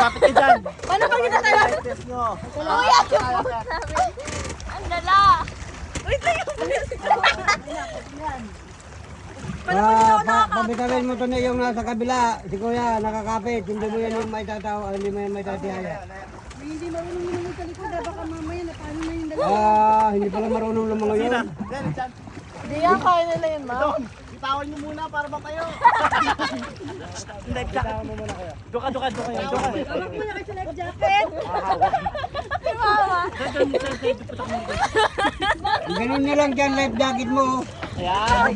Kapit ka dyan. Paano pag kita tayo? Test nyo. Kuya, yung puso namin. Ang dala. Wait lang yung Pabitawin mo to na yung nasa kabila. Si Kuya, nakakapit. Hindi mo yan yung may tatawa, hindi mo yan may tatihaya. Hindi marunong lumangoy sa likod. Baka mamaya na paano na yung dalawa. Hindi pala marunong lumangoy yun. Hindi yan, kaya nila yun, ma'am. Itawan nyo muna para ba kayo? Itawan mo muna kayo. Duka. Hawak mo na kayo sa life jacket. Si mama. Ganun nyo lang dyan, life jacket mo. Ayan.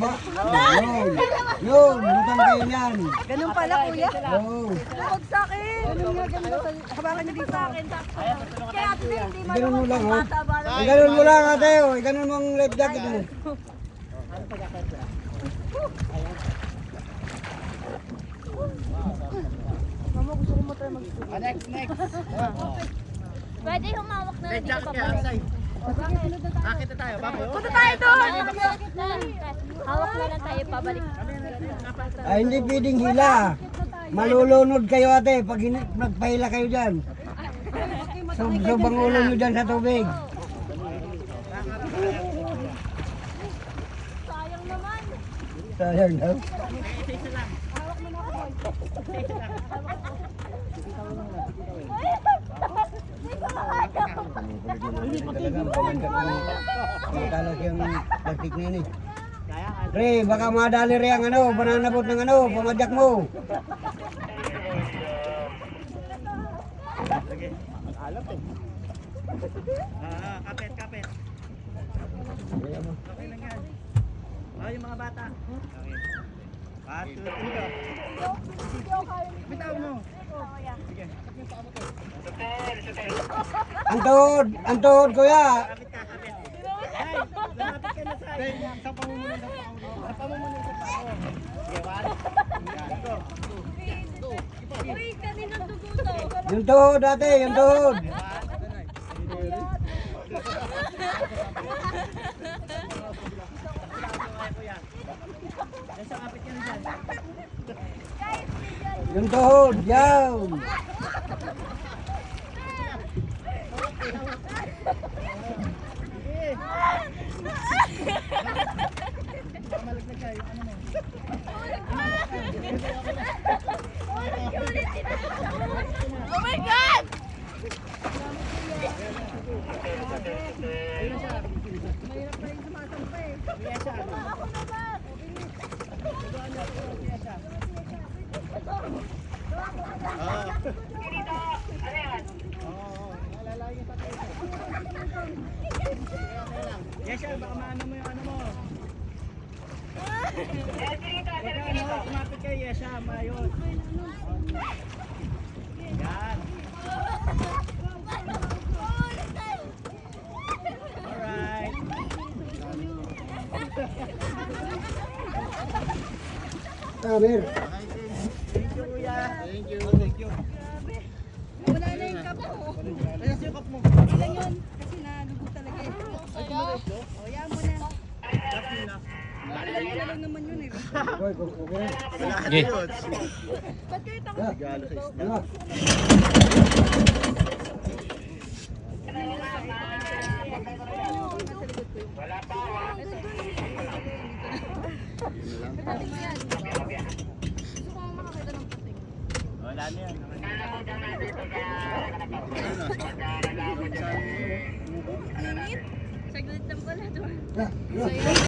Yun, butang kayo yan. Ganun pala, kuya. Oo. Huwag sa akin. Ganun nga, ganun. Hawakan niyo dito. Kaya ate, hindi Ganun mo lang, ha? bata ba? Ganun mo lang, ate. Ganun mo ang life jacket mo. Mama, gusto ko matry mag Next. Pwede humawak na Life lang jacket dito kaya, pa. Asay. Akit na tayo, baboy. Punta tayo doon! Hawak na lang tayo pabalik. Ay, hindi pwedeng hila. Malulunod kayo, ate, pag nagpahila kayo dyan. Subang ulo nyo dyan sa tubig. Sayang naman. Sayang daw. Matalas yung plastic na yun eh. Re, baka madali re ang bananabot ng pamadyak mo. Alam eh. Kapit. Okay lang yan. Yung mga bata. Okay. Patuloy. Bitaw mo. Sige. Ang tuhod, kuya. Kapit ka. Ay, lumapit ka na sa sa pamumuno ng pao. Sa pamumuno ng pao. Sige, one. Yan, go. Uy, kaninang dugo to? Yung tuhod, ate, yung tuhod. Yan sa kapit ka na dyan. Yung tuhod, yan. Malaglag kayo. Ano mo? Oh my God! Mahirap pa rin sumasampa eh. Kuya siya. Ako naman! Kuya siya. Alalayan pa tayo. Yes, sir. Baka maano mo yung ano mo. Huwag kumapit kayo. Yes, siya. Maayos. Yan. Alright. Saber. Thank you, kuya. Thank you. Wala na yung cup ko. Ayos yung cup mo. Ilan yun? Kasi nalugo talaga eh. O, yan mo na. Cup mo na. Ilan na lang naman yun eh. Okay. Ba't kayo takot? Regalo sa isda. Ano? Wala na yan. Saglit lang pala doon. Yeah.